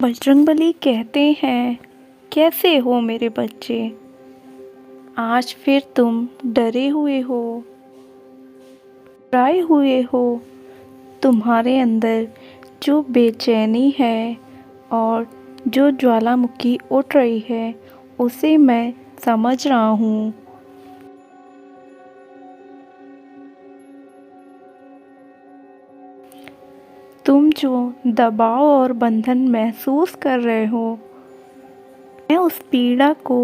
बजरंगबली कहते हैं, कैसे हो मेरे बच्चे। आज फिर तुम डरे हुए हो, घबराए हुए हो। तुम्हारे अंदर जो बेचैनी है और जो ज्वालामुखी उठ रही है, उसे मैं समझ रहा हूँ। तुम जो दबाव और बंधन महसूस कर रहे हो, मैं उस पीड़ा को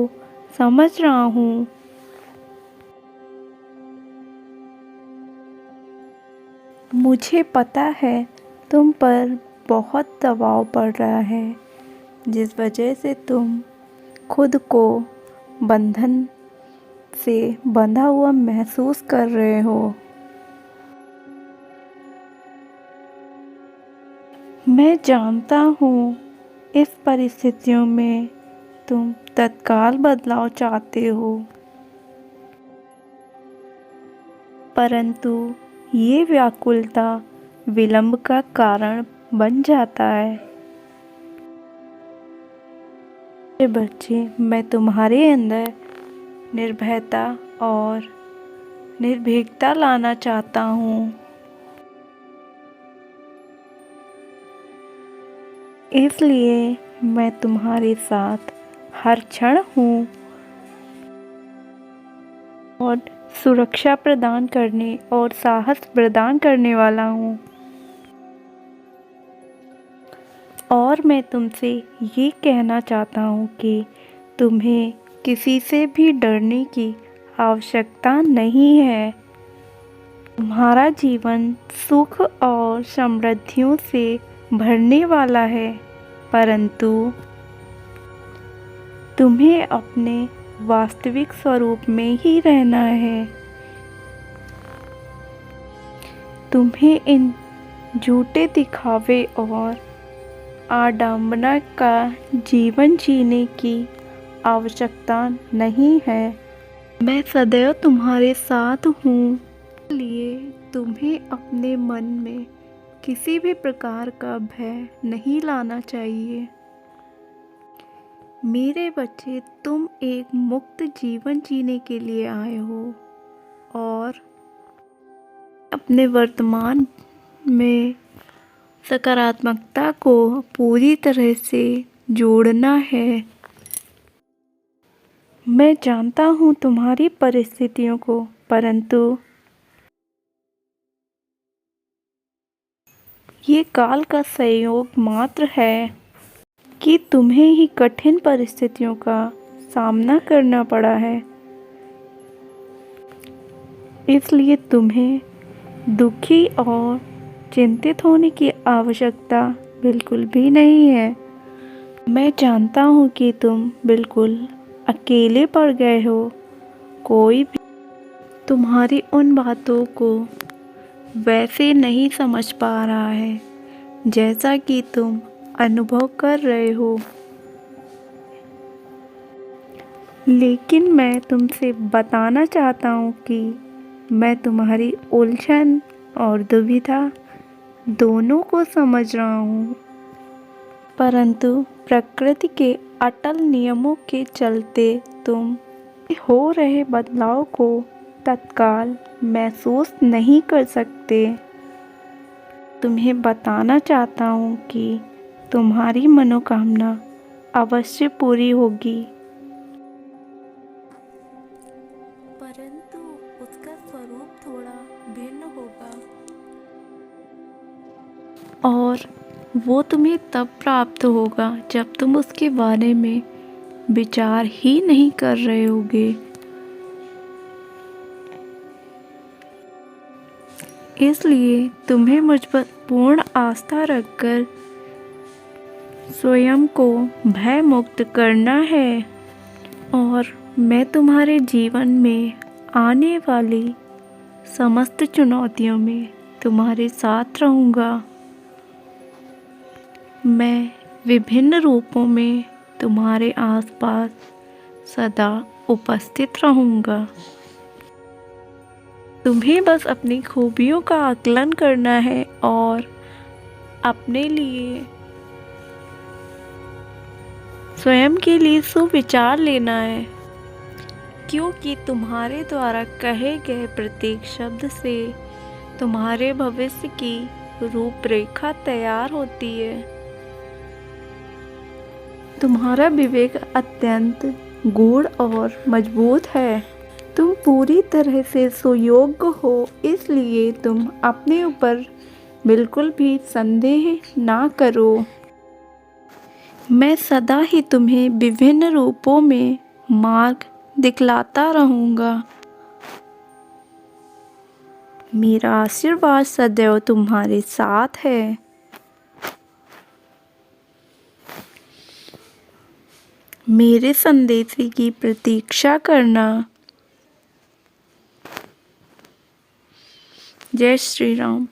समझ रहा हूँ। मुझे पता है तुम पर बहुत दबाव पड़ रहा है, जिस वजह से तुम खुद को बंधन से बंधा हुआ महसूस कर रहे हो। मैं जानता हूँ इस परिस्थितियों में तुम तत्काल बदलाव चाहते हो, परंतु ये व्याकुलता विलंब का कारण बन जाता है। मेरे बच्चे, मैं तुम्हारे अंदर निर्भयता और निर्भीकता लाना चाहता हूँ। इसलिए मैं तुम्हारे साथ हर क्षण हूँ और सुरक्षा प्रदान करने और साहस प्रदान करने वाला हूँ। और मैं तुमसे ये कहना चाहता हूँ कि तुम्हें किसी से भी डरने की आवश्यकता नहीं है। तुम्हारा जीवन सुख और समृद्धियों से भरने वाला है, परंतु तुम्हें अपने वास्तविक स्वरूप में ही रहना है। तुम्हें इन झूठे दिखावे और आडंबना का जीवन जीने की आवश्यकता नहीं है। मैं सदैव तुम्हारे साथ हूँ, इसलिए तुम्हें अपने मन में किसी भी प्रकार का भय नहीं लाना चाहिए। मेरे बच्चे, तुम एक मुक्त जीवन जीने के लिए आए हो और अपने वर्तमान में सकारात्मकता को पूरी तरह से जोड़ना है। मैं जानता हूँ तुम्हारी परिस्थितियों को, परंतु ये काल का संयोग मात्र है कि तुम्हें ही कठिन परिस्थितियों का सामना करना पड़ा है। इसलिए तुम्हें दुखी और चिंतित होने की आवश्यकता बिल्कुल भी नहीं है। मैं जानता हूँ कि तुम बिल्कुल अकेले पड़ गए हो। कोई भी तुम्हारी उन बातों को वैसे नहीं समझ पा रहा है जैसा कि तुम अनुभव कर रहे हो। लेकिन मैं तुमसे बताना चाहता हूँ कि मैं तुम्हारी उलझन और दुविधा दोनों को समझ रहा हूँ, परंतु प्रकृति के अटल नियमों के चलते तुम हो रहे बदलाव को तत्काल महसूस नहीं कर सकते। तुम्हें बताना चाहता हूँ कि तुम्हारी मनोकामना अवश्य पूरी होगी, परंतु उसका स्वरूप थोड़ा भिन्न होगा और वो तुम्हें तब प्राप्त होगा जब तुम उसके बारे में विचार ही नहीं कर रहे होगे। इसलिए तुम्हें मुझ पर पूर्ण आस्था रखकर स्वयं को भय मुक्त करना है और मैं तुम्हारे जीवन में आने वाली समस्त चुनौतियों में तुम्हारे साथ रहूँगा। मैं विभिन्न रूपों में तुम्हारे आसपास सदा उपस्थित रहूँगा। तुम्हें बस अपनी खूबियों का आकलन करना है और अपने लिए स्वयं के लिए सुविचार लेना है, क्योंकि तुम्हारे द्वारा कहे गए प्रत्येक शब्द से तुम्हारे भविष्य की रूपरेखा तैयार होती है। तुम्हारा विवेक अत्यंत गूढ़ और मजबूत है। तुम पूरी तरह से सुयोग्य हो, इसलिए तुम अपने ऊपर बिल्कुल भी संदेह ना करो। मैं सदा ही तुम्हें विभिन्न रूपों में मार्ग दिखलाता रहूँगा। मेरा आशीर्वाद सदैव तुम्हारे साथ है। मेरे संदेश की प्रतीक्षा करना। जय श्री राम।